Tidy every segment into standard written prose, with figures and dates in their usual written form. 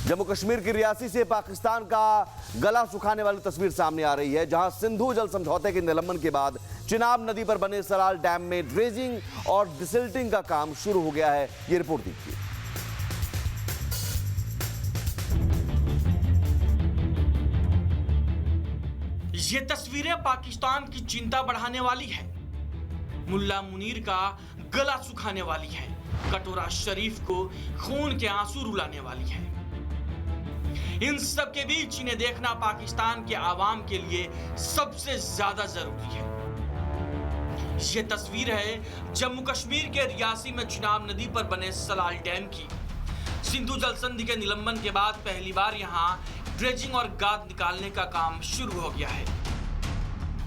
जम्मू कश्मीर की रियासी से पाकिस्तान का गला सुखाने वाली तस्वीर सामने आ रही है, जहां सिंधु जल समझौते के निलंबन के बाद चिनाब नदी पर बने सलाल डैम में ड्रेजिंग और डिसिल्टिंग का काम शुरू हो गया है। ये रिपोर्ट देखिए। ये तस्वीरें पाकिस्तान की चिंता बढ़ाने वाली है, मुल्ला मुनीर का गला सुखाने वाली है, कटोरा शरीफ को खून के आंसू रुलाने वाली है। इन सब के बीच इन्हें देखना पाकिस्तान के आवाम के लिए सबसे ज्यादा जरूरी है। ये तस्वीर है जम्मू कश्मीर के रियासी में चिनाब नदी पर बने सलाल डैम की। सिंधु जल संधि के निलंबन के बाद पहली बार यहां ड्रेजिंग और गाद निकालने का काम शुरू हो गया है।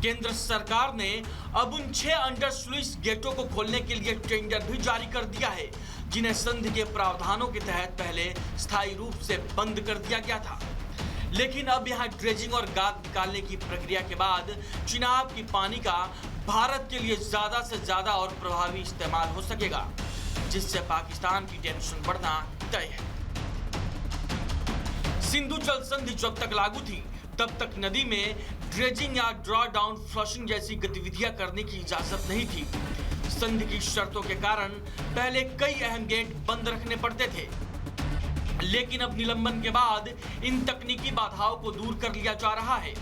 केंद्र सरकार ने अब उन 6 अंडर स्लुइस गेटों को खोलने के लिए टेंडर भी जारी कर दिया है, जिन्हें संधि के प्रावधानों के तहत पहले स्थायी रूप से बंद कर दिया गया था। लेकिन अब यहां ड्रेजिंग और गाद निकालने की प्रक्रिया के बाद चिनाब की पानी का भारत के लिए ज्यादा से ज्यादा और प्रभावी इस्तेमाल हो सकेगा, जिससे पाकिस्तान की टेंशन बढ़ना तय है। सिंधु जल संधि जब तक लागू थी तब तक नदी में ड्रेजिंग या ड्रॉ डाउन फ्लशिंग जैसी गतिविधियां करने की इजाजत नहीं थी। संधि की शर्तों के कारण पहले कई अहम गेट बंद रखने पड़ते थे, लेकिन अब निलंबन के बाद इन तकनीकी बाधाओं को दूर कर लिया जा रहा है।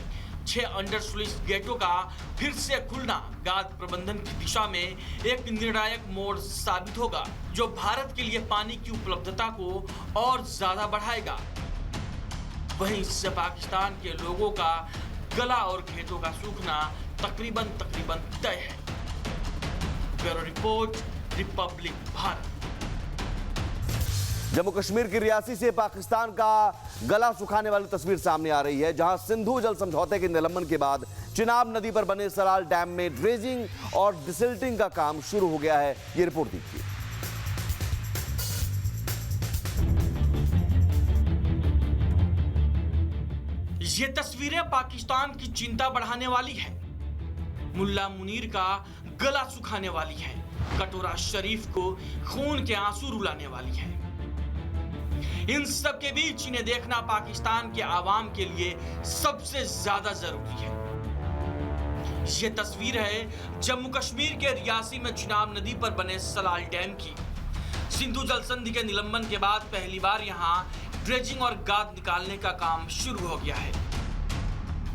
6 अंडर स्लुइस गेटों का फिर से खुलना गाद प्रबंधन की दिशा में एक निर्णायक मोड़ साबित होगा, जो भारत के लिए पानी की उपलब्धता को और ज्यादा बढ़ाएगा। वहीं इससे पाकिस्तान के लोगों का गला और खेतों का सूखना तकरीबन तय है। Bureau report, Republic Bharat. Jammu Kashmir की रियासी से पाकिस्तान का गला सुखाने वाली तस्वीर सामने आ रही है, जहां सिंधु जल समझौते के निलंबन के बाद चिनाब नदी पर बने सलाल डैम में ड्रेजिंग और डिसिल्टिंग का काम शुरू हो गया है। ये रिपोर्ट देखिए। ये तस्वीरें पाकिस्तान की चिंता बढ़ाने वाली है, मुल्ला मुनीर का गला सुखाने वाली है, कटोरा शरीफ को खून के आंसू रुलाने वाली है। इन सब के बीच इन्हें देखना पाकिस्तान के आवाम के लिए सबसे ज्यादा जरूरी है। ये तस्वीर है जम्मू कश्मीर के रियासी में चिनाब नदी पर बने सलाल डैम की। सिंधु जल संधि के निलंबन के बाद पहली बार यहां ड्रेजिंग और गाद निकालने का काम शुरू हो गया है।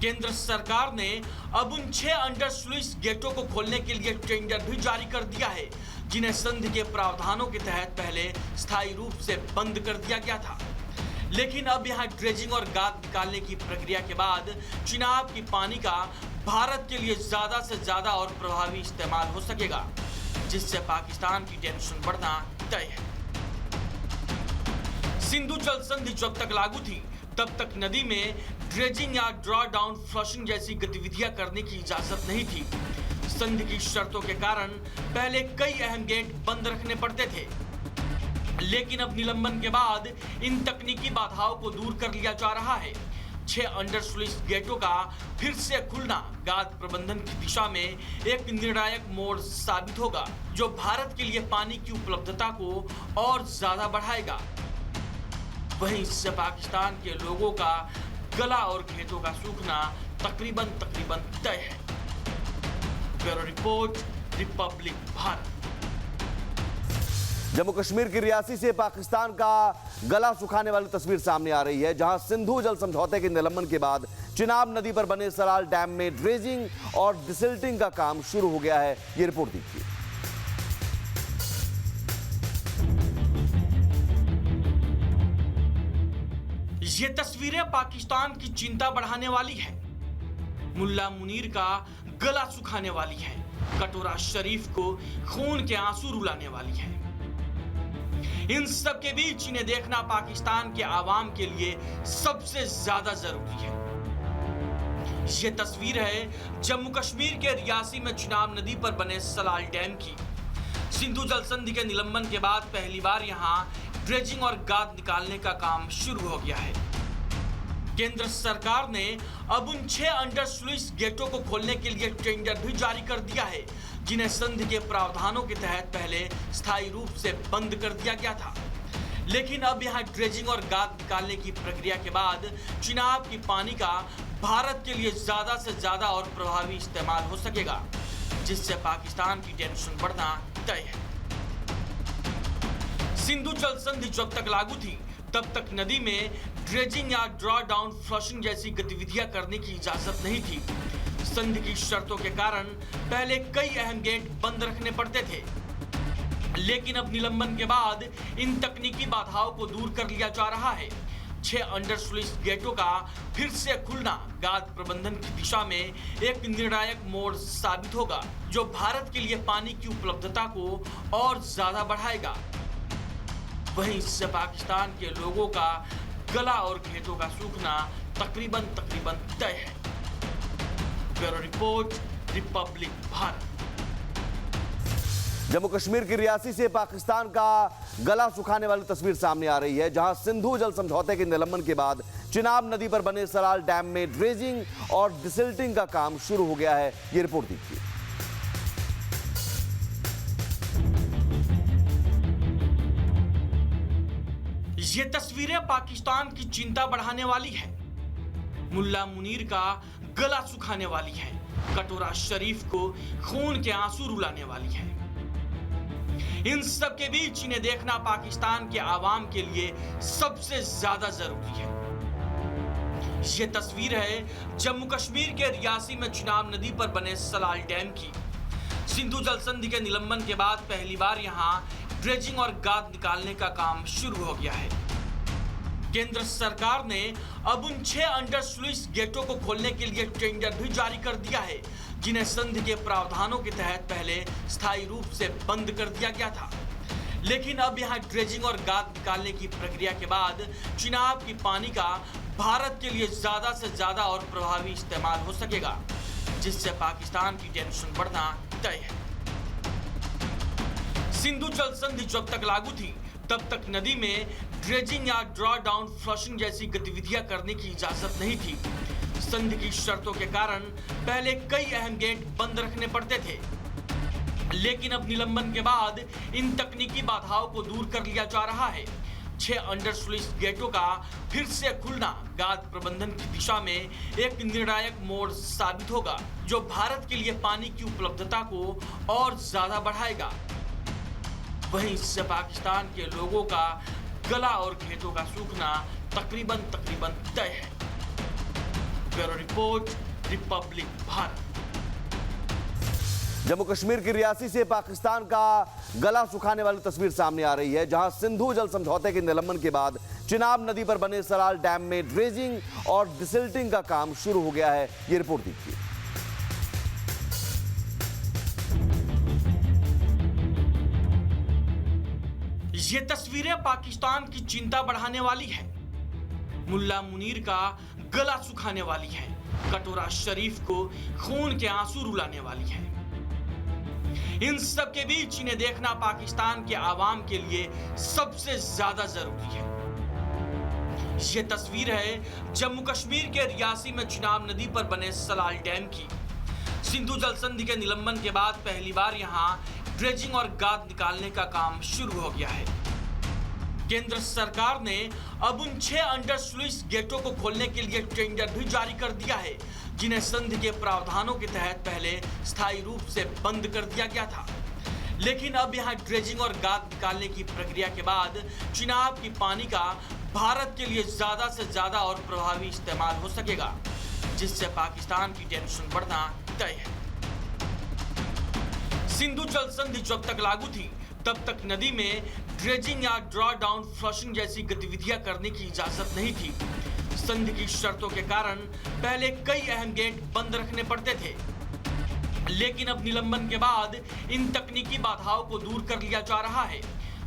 केंद्र सरकार ने अब उन 6 अंडर स्लुइस गेटों को खोलने के लिए टेंडर भी जारी कर दिया है, जिन्हें संधि के प्रावधानों के तहत पहले स्थायी रूप से बंद कर दिया गया था। लेकिन अब यहां ड्रेजिंग और गाद निकालने की प्रक्रिया के बाद चिनाब की पानी का भारत के लिए ज्यादा से ज्यादा और प्रभावी इस्तेमाल हो सकेगा, जिससे पाकिस्तान की टेंशन बढ़ना तय है। सिंधु जल संधि जब तक लागू थी तब तक नदी में ड्रेजिंग या ड्रॉ डाउन फ्लशिंग जैसी गतिविधियां करने की इजाजत नहीं थी। संधि की शर्तों के कारण पहले कई अहम गेट बंद रखने पड़ते थे, लेकिन अब निलंबन के बाद इन तकनीकी बाधाओं को दूर कर लिया जा रहा है। 6 अंडर स्लुइस गेटों का फिर से खुलना गाद प्रबंधन की दिशा में एक निर्णायक मोड़ साबित होगा, जो भारत के लिए पानी की उपलब्धता को और ज्यादा बढ़ाएगा। वहीं इससे पाकिस्तान के लोगों का गला और खेतों का सूखना तकरीबन तय है। Bureau report, Republic Bharat. Jammu Kashmir की रियासी से पाकिस्तान का गला सुखाने वाली तस्वीर सामने आ रही है, जहां सिंधु जल समझौते के निलंबन के बाद चिनाब नदी पर बने सलाल डैम में ड्रेजिंग और डिसिल्टिंग का काम शुरू हो गया है। ये रिपोर्ट देखिए। ये तस्वीरें पाकिस्तान की चिंता बढ़ाने वाली है, मुल्ला मुनीर का गला सुखाने वाली है, कटोरा शरीफ को खून के आंसू रुलाने वाली है। इन सब के बीच इन्हें देखना पाकिस्तान के आवाम के लिए सबसे ज्यादा जरूरी है। ये तस्वीर है जम्मू कश्मीर के रियासी में चिनाब नदी पर बने सलाल डैम की। सिंधु जल संधि के निलंबन के बाद पहली बार यहां ड्रेजिंग और गाद निकालने का काम शुरू हो गया है। केंद्र सरकार ने अब उन 6 अंडर स्लुइस गेटों को खोलने के लिए टेंडर भी जारी कर दिया है, जिन्हें संधि के प्रावधानों के तहत पहले स्थायी रूप से बंद कर दिया गया था। लेकिन अब यहाँ ड्रेजिंग और गाद निकालने की प्रक्रिया के बाद चिनाब की पानी का भारत के लिए ज्यादा से ज्यादा और प्रभावी इस्तेमाल हो सकेगा, जिससे पाकिस्तान की टेंशन बढ़ना तय है। सिंधु जल संधि जब तक लागू थी तब तक नदी में ड्रेजिंग या ड्रॉ डाउन फ्लशिंग जैसी गतिविधियां करने की इजाजत नहीं थी। संधि की शर्तों के कारण पहले कई अहम गेट बंद रखने पड़ते थे, लेकिन अब निलंबन के बाद इन तकनीकी बाधाओं को दूर कर लिया जा रहा है। 6 अंडर स्लुइस गेटों का फिर से खुलना गाद प्रबंधन की दिशा में एक निर्णायक मोड़ साबित होगा, जो भारत के लिए पानी की उपलब्धता को और ज्यादा बढ़ाएगा। वहीं इससे पाकिस्तान के लोगों का गला और खेतों का सूखना तकरीबन तय है। Bureau report, Republic Bharat. Jammu Kashmir की रियासी से पाकिस्तान का गला सुखाने वाली तस्वीर सामने आ रही है, जहां सिंधु जल समझौते के निलंबन के बाद चिनाब नदी पर बने सलाल डैम में ड्रेजिंग और डिसिल्टिंग का काम शुरू हो गया है। ये रिपोर्ट देखिए। ये तस्वीरें पाकिस्तान की चिंता बढ़ाने वाली है, मुल्ला मुनीर का गला सुखाने वाली है, कटोरा शरीफ को खून के आंसू रुलाने वाली है। इन सब के बीच इन्हें देखना पाकिस्तान के आवाम के लिए सबसे ज्यादा जरूरी है। ये तस्वीर है जम्मू कश्मीर के रियासी में चिनाब नदी पर बने सलाल डैम की। सिंधु जल संधि के निलंबन के बाद पहली बार यहां ड्रेजिंग और गाद निकालने का काम शुरू हो गया है। केंद्र सरकार ने अब उन 6 अंडर स्लुइस गेटों को खोलने के लिए टेंडर भी जारी कर दिया है, जिन्हें संधि के प्रावधानों के तहत पहले स्थायी रूप से बंद कर दिया गया था। लेकिन अब यहां ड्रेजिंग और गाद निकालने की प्रक्रिया के बाद चिनाब की पानी का भारत के लिए ज्यादा से ज्यादा और प्रभावी इस्तेमाल हो सकेगा, जिससे पाकिस्तान की टेंशन बढ़ना तय है। सिंधु जल संधि जब तक लागू थी तब तक नदी में ड्रेजिंग या ड्रॉ डाउन फ्लशिंग जैसी गतिविधियां करने की इजाजत नहीं थी। संधि की शर्तों के कारण पहले कई अहम गेट बंद रखने पड़ते थे, लेकिन अब निलंबन के बाद इन तकनीकी बाधाओं को दूर कर लिया जा रहा है। 6 अंडर स्लुइस गेटों का फिर से खुलना गाद प्रबंधन की दिशा में एक निर्णायक मोड़ साबित होगा, जो भारत के लिए पानी की उपलब्धता को और ज्यादा बढ़ाएगा। वहीं इससे पाकिस्तान के लोगों का गला और खेतों का सूखना तकरीबन तय है। Bureau report, Republic Bharat. Jammu Kashmir की रियासी से पाकिस्तान का गला सुखाने वाली तस्वीर सामने आ रही है, जहां सिंधु जल समझौते के निलंबन के बाद चिनाब नदी पर बने सलाल डैम में ड्रेजिंग और डिसिल्टिंग का काम शुरू हो गया है। ये रिपोर्ट देखिए। ये तस्वीरें पाकिस्तान की चिंता बढ़ाने वाली है, मुल्ला मुनीर का गला सुखाने वाली है, कटोरा शरीफ को खून के आंसू रुलाने वाली है। इन सब के बीच इन्हें देखना पाकिस्तान के आवाम के लिए सबसे ज्यादा जरूरी है। ये तस्वीर है जम्मू कश्मीर के रियासी में चिनाब नदी पर बने सलाल डैम की। सिंधु जल संधि के निलंबन के बाद पहली बार यहां ड्रेजिंग और गाद निकालने का काम शुरू हो गया है। केंद्र सरकार ने अब उन 6 अंडर स्लुइस गेटों को खोलने के लिए टेंडर भी जारी कर दिया है, जिन्हें संधि के प्रावधानों के तहत पहले स्थायी रूप से बंद कर दिया गया था। लेकिन अब यहां ड्रेजिंग और गाद निकालने की प्रक्रिया के बाद चिनाब की पानी का भारत के लिए ज्यादा से ज्यादा और प्रभावी इस्तेमाल हो सकेगा, जिससे पाकिस्तान की टेंशन बढ़ना तय है। सिंधु जल संधि जब तक लागू थी तब तक नदी में ड्रेजिंग या ड्रॉ डाउन फ्लशिंग जैसी गतिविधियां करने की इजाजत नहीं थी। संधि की शर्तों के कारण पहले कई अहम गेट बंद रखने पड़ते थे, लेकिन अब निलंबन के बाद इन तकनीकी बाधाओं को दूर कर लिया जा रहा है।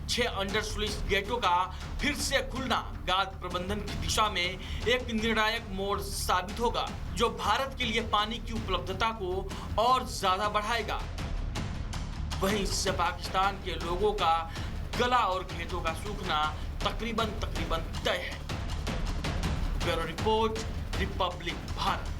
6 अंडर स्लुइस गेटों का फिर से खुलना गाद प्रबंधन की दिशा में एक निर्णायक मोड़ साबित होगा, जो भारत के लिए पानी की उपलब्धता को और ज्यादा बढ़ाएगा। वहीं इससे पाकिस्तान के लोगों का गला और खेतों का सूखना तकरीबन तय है। Bureau report, Republic Bharat.